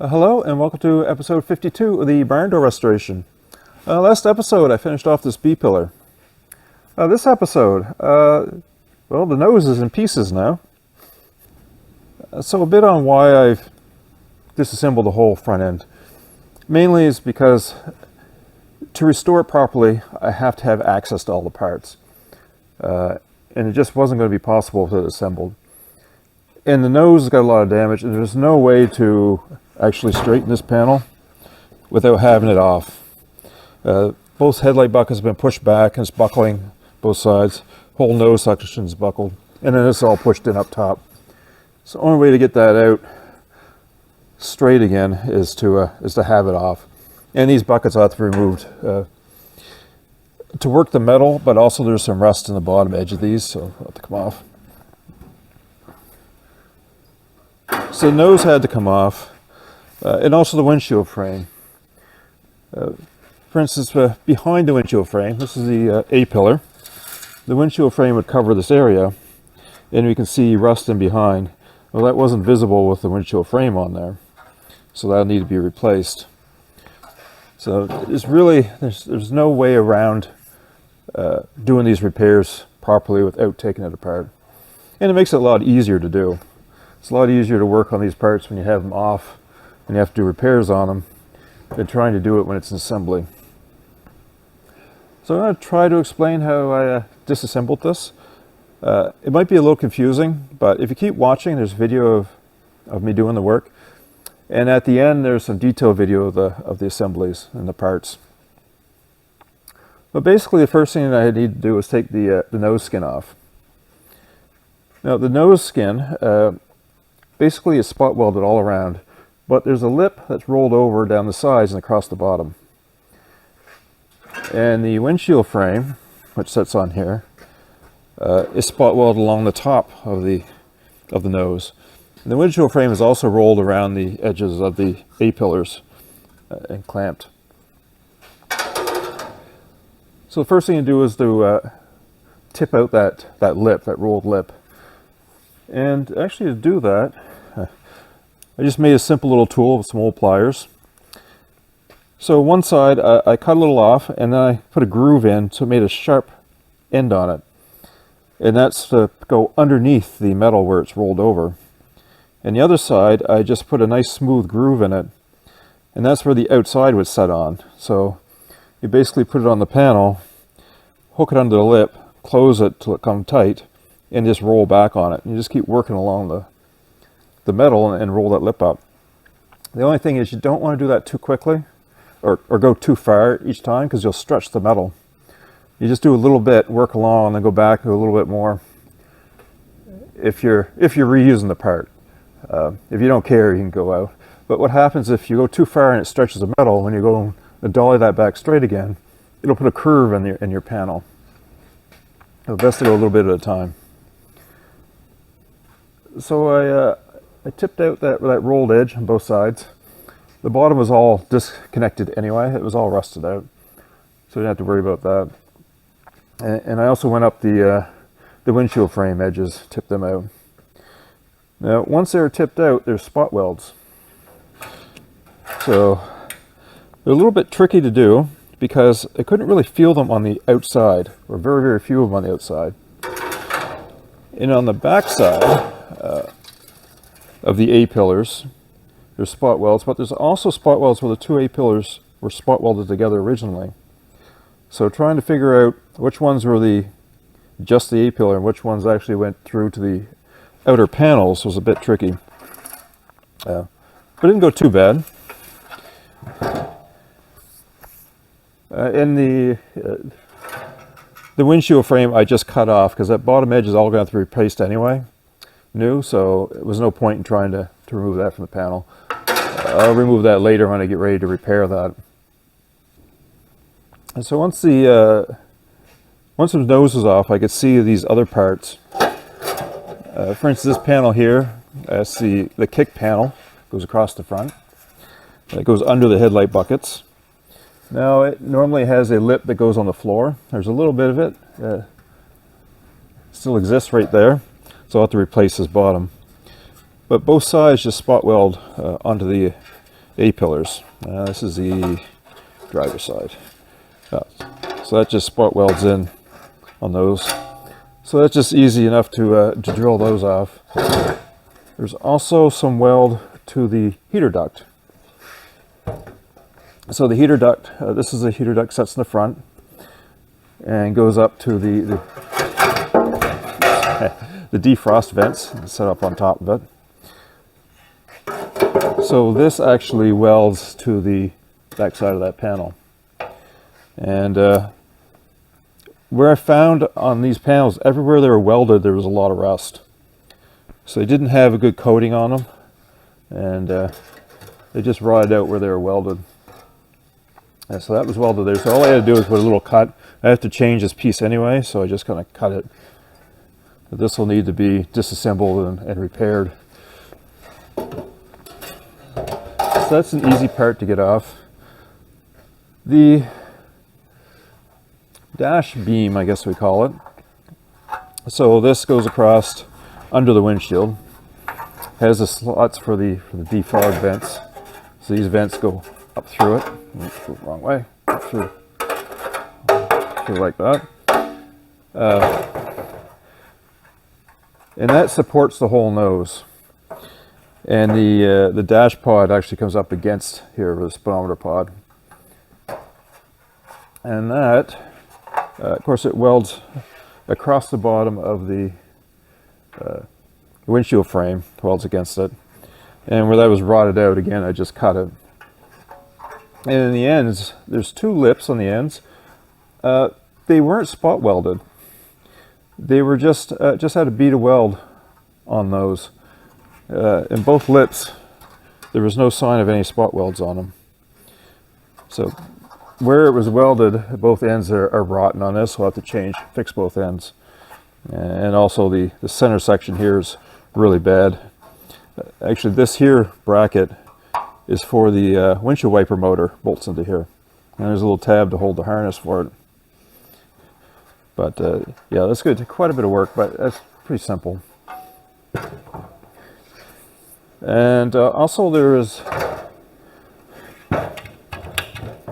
Hello and welcome to episode 52 of the barn door restoration. Last episode I finished off this B-pillar. This episode, well, the nose is in pieces now. So a bit on why I've disassembled the whole front end. Mainly is because to restore it properly I have to have access to all the parts. And it just wasn't going to be possible to assemble. And the nose has got a lot of damage and there's no way to actually straighten this panel without having it off. Both headlight buckets have been pushed back and it's buckling both sides. Whole nose section is buckled, and then it's all pushed in up top. So the only way to get that out straight again is to have it off. And these buckets have to be removed to work the metal, but also there's some rust in the bottom edge of these, so they'll have to come off. So the nose had to come off. And also the windshield frame. For instance, behind the windshield frame, this is the A-pillar. The windshield frame would cover this area, and we can see rust in behind. Well, that wasn't visible with the windshield frame on there, so that'll need to be replaced. So there's no way around doing these repairs properly without taking it apart. And it makes it a lot easier to do. It's a lot easier to work on these parts when you have them off and you have to do repairs on them than trying to do it when it's in assembly. So I'm going to try to explain how I disassembled this. It might be a little confusing, but if you keep watching, there's video of me doing the work. And at the end, there's some detailed video of the assemblies and the parts. But basically, the first thing that I need to do is take the nose skin off. Now, the nose skin basically is spot welded all around. But there's a lip that's rolled over down the sides and across the bottom. And the windshield frame, which sits on here, is spot welded along the top of the nose. And the windshield frame is also rolled around the edges of the A-pillars and clamped. So the first thing to do is to tip out that lip, that rolled lip. And actually to do that, I just made a simple little tool with some old pliers. So one side I cut a little off and then I put a groove in, so it made a sharp end on it. And that's to go underneath the metal where it's rolled over. And the other side I just put a nice smooth groove in it, and that's where the outside would set on. So you basically put it on the panel, hook it under the lip, close it till it comes tight, and just roll back on it. And you just keep working along the metal and roll that lip up. The only thing is you don't want to do that too quickly or go too far each time, because you'll stretch the metal. You just do a little bit, work along, and then go back a little bit more if you're reusing the part. If you don't care, you can go out. But what happens if you go too far and it stretches the metal, when you go and dolly that back straight again, it'll put a curve in your panel. So best to go a little bit at a time. So I tipped out that rolled edge on both sides. The bottom was all disconnected anyway. It was all rusted out, so you don't have to worry about that. And I also went up the windshield frame edges, tipped them out. Now, once they're tipped out, there's spot welds. So they're a little bit tricky to do because I couldn't really feel them on the outside, or very, very few of them on the outside. And on the back side of the A-pillars, there's spot welds, but there's also spot welds where the two A-pillars were spot welded together originally. So trying to figure out which ones were just the A-pillar and which ones actually went through to the outer panels was a bit tricky. But it didn't go too bad. In the windshield frame I just cut off because that bottom edge is all going to have to be replaced anyway, new, so it was no point in trying to remove that from the panel. I'll remove that later when I get ready to repair that. And so once the nose was off, I could see these other parts. For instance, this panel here, that's the kick panel, goes across the front. It goes under the headlight buckets. Now it normally has a lip that goes on the floor. There's a little bit of it. Still exists right there, so I'll have to replace this bottom. But both sides just spot weld onto the A-pillars. This is the driver's side. So that just spot welds in on those. So that's just easy enough to drill those off. There's also some weld to the heater duct. So the heater duct, this is a heater duct, sets in the front and goes up to the defrost vents set up on top of it. So this actually welds to the back side of that panel. And where I found on these panels, everywhere they were welded, there was a lot of rust. So they didn't have a good coating on them, and they just rotted out where they were welded. And so that was welded there. So all I had to do was put a little cut. I have to change this piece anyway, so I just kind of cut it. But this will need to be disassembled and repaired. So that's an easy part to get off. The dash beam, I guess we call it. So this goes across under the windshield. Has the slots for the defog vents. So these vents go up through it. Oops, go the wrong way. Up through like that. And that supports the whole nose. And the dash pod actually comes up against here with the speedometer pod. And that, of course, it welds across the bottom of the windshield frame, welds against it. And where that was rotted out, again, I just cut it. And in the ends, there's two lips on the ends. They weren't spot welded. They were just had a bead of weld on those. In both lips, there was no sign of any spot welds on them. So where it was welded, both ends are rotten on this. We'll have to fix both ends. And also the center section here is really bad. Actually, this here bracket is for the windshield wiper motor, bolts into here. And there's a little tab to hold the harness for it. But yeah, that's good. Quite a bit of work, but that's pretty simple. And also there's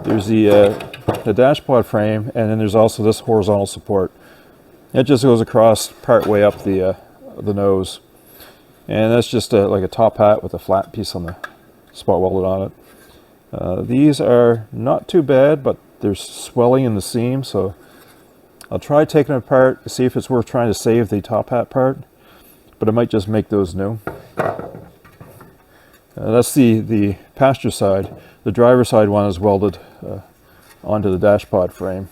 the dash pod frame, and then there's also this horizontal support. It just goes across part way up the nose, and that's just like a top hat with a flat piece on the spot welded on it. These are not too bad, but there's swelling in the seam, so I'll try taking it apart to see if it's worth trying to save the top hat part, but I might just make those new. That's the passenger side. The driver's side one is welded onto the dash pod frame.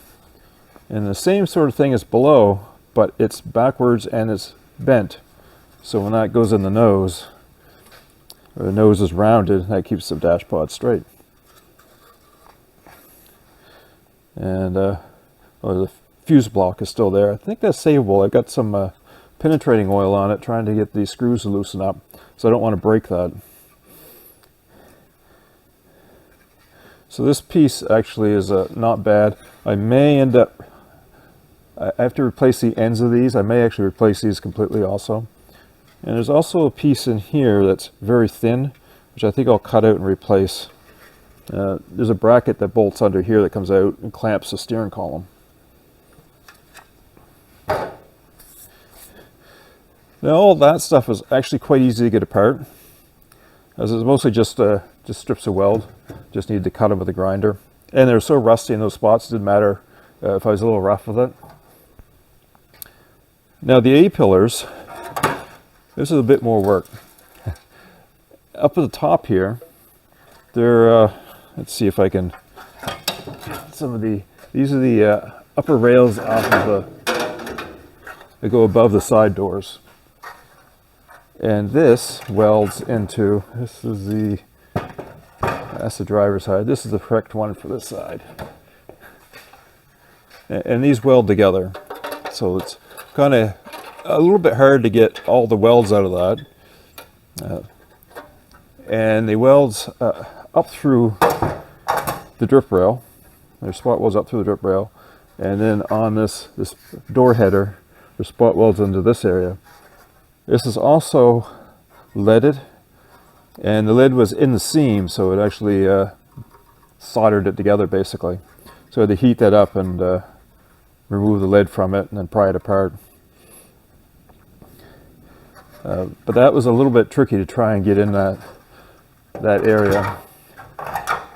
And the same sort of thing is below, but it's backwards and it's bent. So when that goes in the nose is rounded, that keeps the dash pod straight. And the fuse block is still there. I think that's savable. I've got some penetrating oil on it, trying to get these screws to loosen up, so I don't want to break that. So this piece actually is not bad. I may end up, I have to replace the ends of these. I may actually replace these completely also. And there's also a piece in here that's very thin, which I think I'll cut out and replace. There's a bracket that bolts under here that comes out and clamps the steering column. Now all that stuff is actually quite easy to get apart, as it's mostly just strips of weld. Just needed to cut them with a grinder. And they're so rusty in those spots, it didn't matter if I was a little rough with it. Now the A-pillars, this is a bit more work. Up at the top here, they're, let's see if I can, these are the upper rails off of they go above the side doors. And this welds into, that's the driver's side. This is the correct one for this side. And these weld together. So it's kind of a little bit hard to get all the welds out of that. And the welds up through the drip rail. There's spot welds up through the drip rail. And then on this door header, there's spot welds into this area. This is also leaded, and the lid was in the seam, so it actually soldered it together basically. So I had to heat that up and remove the lid from it and then pry it apart. But that was a little bit tricky to try and get in that area.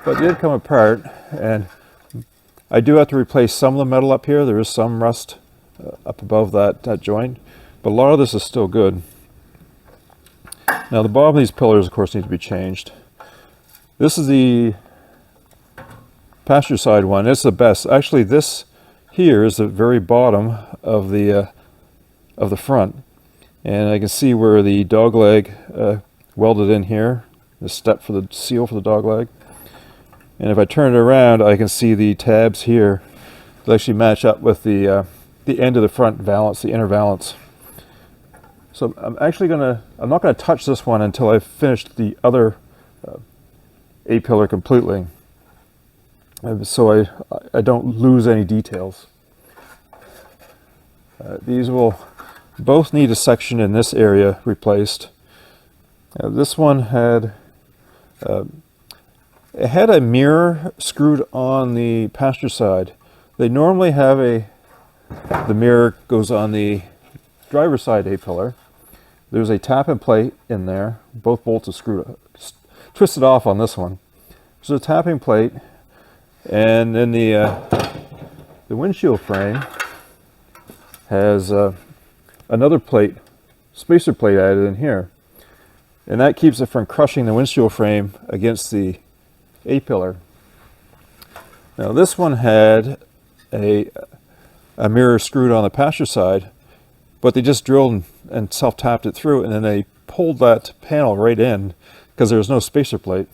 But it did come apart, and I do have to replace some of the metal up here. There is some rust up above that joint, but a lot of this is still good. Now the bottom of these pillars, of course, need to be changed. This is the passenger side one. It's the best. Actually, this here is the very bottom of the front, and I can see where the dog leg welded in here. The step for the seal for the dog leg. And if I turn it around, I can see the tabs here that actually match up with the end of the front valance, the inner valance. So I'm not gonna touch this one until I've finished the other A-pillar completely, so I don't lose any details. These will both need a section in this area replaced. This one had it had a mirror screwed on the passenger side. They normally have the mirror goes on the driver's side A-pillar. There's a tapping plate in there. Both bolts are screwed, twisted off on this one. There's a tapping plate, and then the windshield frame has another plate, spacer plate added in here, and that keeps it from crushing the windshield frame against the A-pillar. Now this one had a mirror screwed on the passenger side, but they just drilled and self-tapped it through, and then they pulled that panel right in because there was no spacer plate.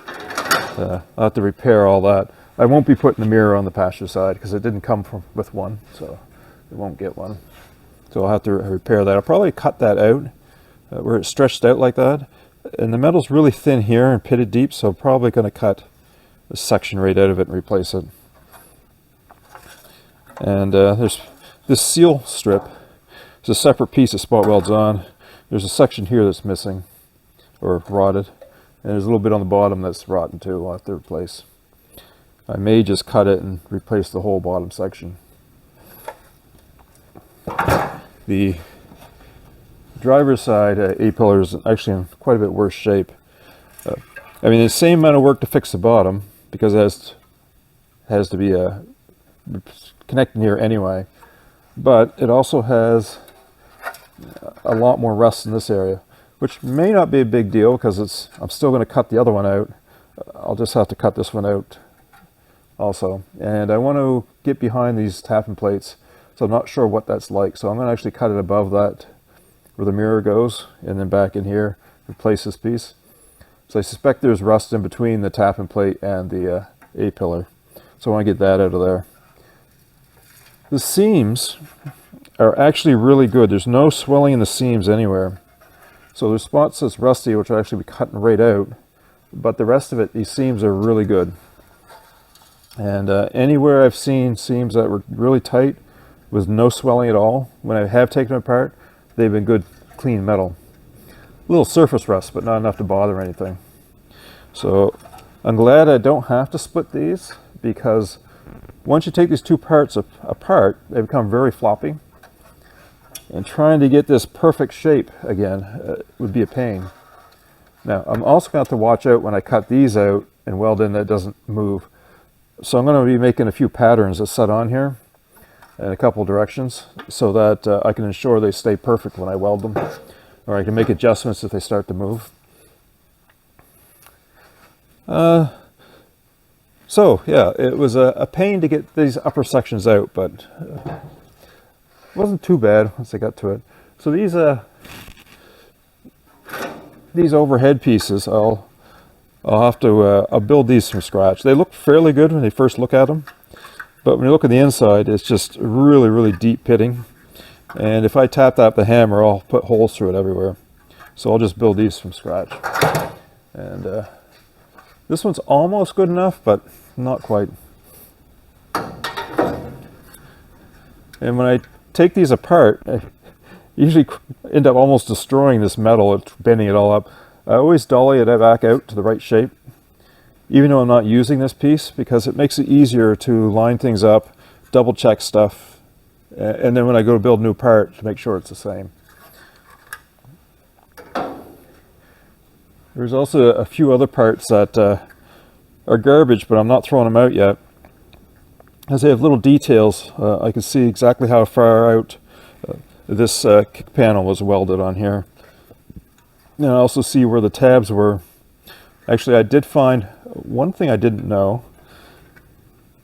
I'll have to repair all that. I won't be putting the mirror on the passenger side because it didn't come with one, so it won't get one. So I'll have to repair that. I'll probably cut that out where it's stretched out like that. And the metal's really thin here and pitted deep, so I'm probably going to cut a section right out of it and replace it. And there's this seal strip. It's a separate piece that spot welds on. There's a section here that's missing or rotted, and there's a little bit on the bottom that's rotten too. I'll have to replace. I may just cut it and replace the whole bottom section. The driver's side A-pillar is actually in quite a bit worse shape. I mean, the same amount of work to fix the bottom because it has to be connecting here anyway, but it also has a lot more rust in this area, which may not be a big deal because I'm still going to cut the other one out. I'll just have to cut this one out also, and I want to get behind these tapping plates, so I'm not sure what that's like, so I'm going to actually cut it above that where the mirror goes, and then back in here replace this piece. So I suspect there's rust in between the tapping plate and the A-pillar, so I want to get that out of there. The seams are actually really good. There's no swelling in the seams anywhere. So there's spots that's rusty, which will actually be cutting right out, but the rest of it, these seams are really good. And anywhere I've seen seams that were really tight with no swelling at all, when I have taken them apart, they've been good, clean metal. A little surface rust, but not enough to bother anything. So I'm glad I don't have to split these, because once you take these two parts apart, they become very floppy. And trying to get this perfect shape again would be a pain. Now, I'm also going to have to watch out when I cut these out and weld in that it doesn't move. So I'm going to be making a few patterns that set on here in a couple directions so that I can ensure they stay perfect when I weld them, or I can make adjustments if they start to move. So yeah, it was a pain to get these upper sections out, but it wasn't too bad once I got to it. So these overhead pieces, I'll have to I'll build these from scratch. They look fairly good when you first look at them, but when you look at the inside, it's just really, really deep pitting. And if I tap that with the hammer, I'll put holes through it everywhere. So I'll just build these from scratch. And this one's almost good enough, but not quite. And when I take these apart, I usually end up almost destroying this metal, bending it all up. I always dolly it back out to the right shape, even though I'm not using this piece, because it makes it easier to line things up, double check stuff, and then when I go to build a new part, to make sure it's the same. There's also a few other parts that are garbage, but I'm not throwing them out yet, as they have little details. I can see exactly how far out this kick panel was welded on here. And I also see where the tabs were. Actually, I did find one thing I didn't know.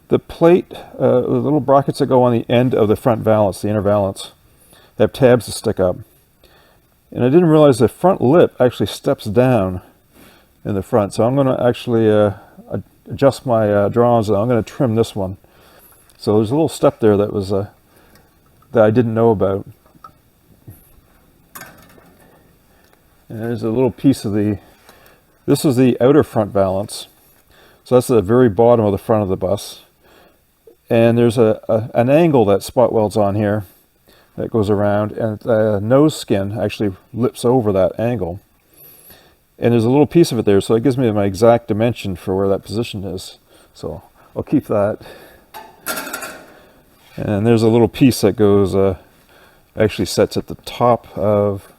The plate, the little brackets that go on the end of the front valance, the inner valance, they have tabs that stick up. And I didn't realize the front lip actually steps down in the front. So I'm going to actually adjust my drawings, and I'm going to trim this one. So there's a little step there that was that I didn't know about. And there's a little piece of this is the outer front valance. So that's the very bottom of the front of the bus. And there's an angle that spot welds on here that goes around, and the nose skin actually lips over that angle. And there's a little piece of it there, so it gives me my exact dimension for where that position is. So I'll keep that. And there's a little piece that goes, actually sets at the top of,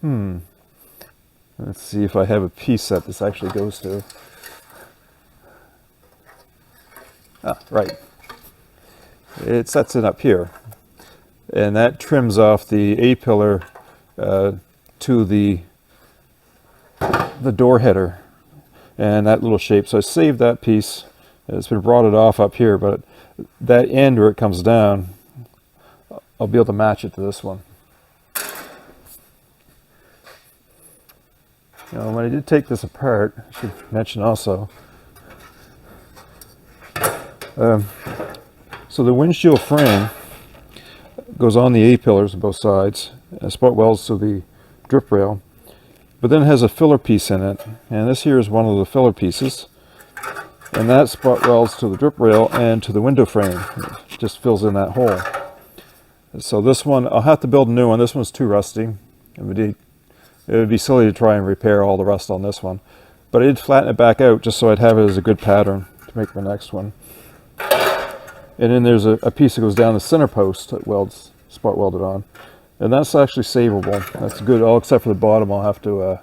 let's see if I have a piece that this actually goes to. Ah, right. It sets it up here. And that trims off the A-pillar to the door header and that little shape. So I saved that piece. It's been rotted off up here, but that end where it comes down, I'll be able to match it to this one. Now, when I did take this apart, I should mention also, so the windshield frame goes on the A-pillars on both sides, spot welds to the drip rail, but then it has a filler piece in it, and this here is one of the filler pieces, and that spot welds to the drip rail and to the window frame. It just fills in that hole. So this one, I'll have to build a new one. This one's too rusty. It would be silly to try and repair all the rust on this one, but I did flatten it back out just so I'd have it as a good pattern to make my next one. And then there's a piece that goes down the center post that welds, spot welded on. And that's actually savable. That's good, all except for the bottom. I'll have to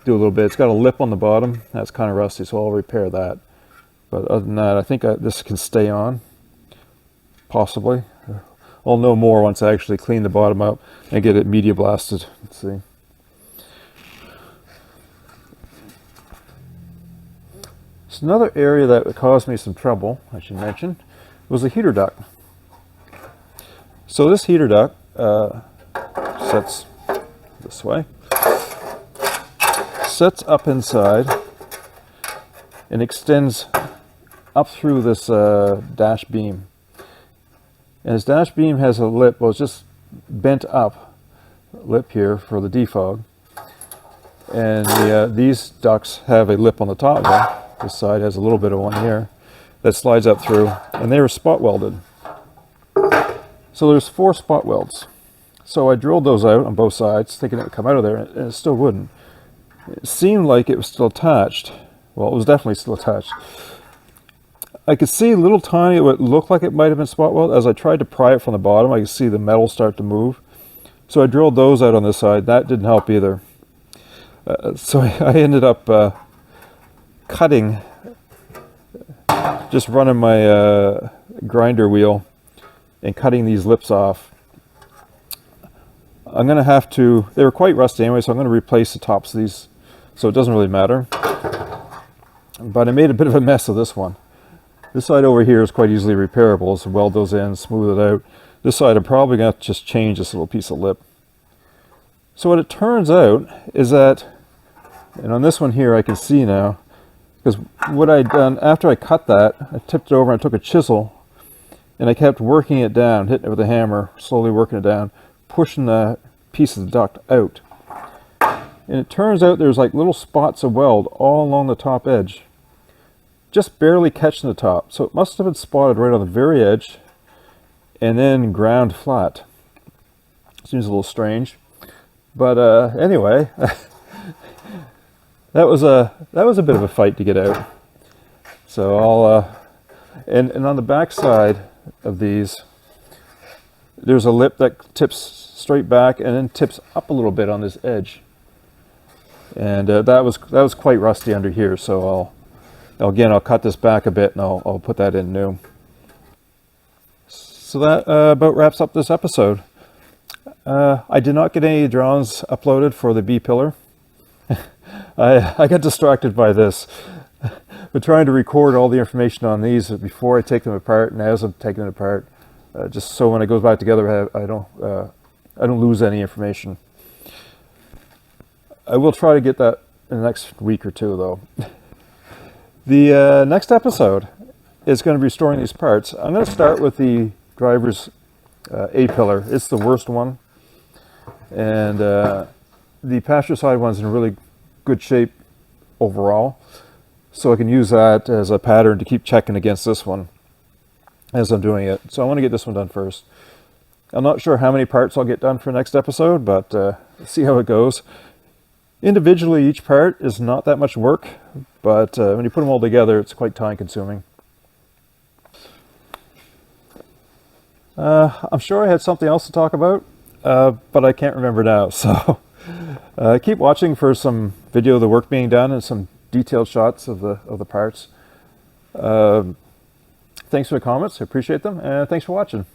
do a little bit. It's got a lip on the bottom. That's kind of rusty, so I'll repair that. But other than that, I think this can stay on, possibly. I'll know more once I actually clean the bottom up and get it media blasted. Let's see. So another area that caused me some trouble, I should mention, was the heater duct. So this heater duct sets this way, sets up inside and extends up through this dash beam. And this dash beam has a lip, well, it's just bent up lip here for the defog. And these ducts have a lip on the top of them. This side has a little bit of one here that slides up through, and they were spot welded. So there's 4 spot welds. So I drilled those out on both sides, thinking it would come out of there, and it still wouldn't. It seemed like it was still attached. Well, it was definitely still attached. I could see a little tiny, what looked like it might have been spot weld. As I tried to pry it from the bottom, I could see the metal start to move. So I drilled those out on this side. That didn't help either. So I ended up cutting, just running my grinder wheel and cutting these lips off. I'm going to have to, they were quite rusty anyway, so I'm going to replace the tops of these, so it doesn't really matter. But I made a bit of a mess of this one. This side over here is quite easily repairable, so weld those in, smooth it out. This side I'm probably going to have to just change this little piece of lip. So what it turns out is that, and on this one here I can see now, because what I'd done after I cut that, I tipped it over and I took a chisel and I kept working it down, hitting it with a hammer, slowly working it down, pushing the piece of the duct out. And it turns out there's like little spots of weld all along the top edge, just barely catching the top. So it must have been spotted right on the very edge and then ground flat. Seems a little strange. But anyway, that was a bit of a fight to get out. So I'll and on the back side of these, there's a lip that tips straight back and then tips up a little bit on this edge, and that was quite rusty under here. So I'll cut this back a bit and I'll put that in new. So that about wraps up this episode. I did not get any drawings uploaded for the B pillar. I got distracted by this. But trying to record all the information on these before I take them apart and as I'm taking it apart, just so when it goes back together, I don't lose any information. I will try to get that in the next week or two, though. The next episode is going to be restoring these parts. I'm going to start with the driver's A pillar. It's the worst one, and the passenger side one's in really good shape overall. So I can use that as a pattern to keep checking against this one as I'm doing it. So I want to get this one done first. I'm not sure how many parts I'll get done for next episode, but see how it goes. Individually, each part is not that much work, but when you put them all together, it's quite time consuming. I'm sure I had something else to talk about, but I can't remember now. So keep watching for some video of the work being done and some detailed shots of the parts. Thanks for the comments, I appreciate them, and thanks for watching.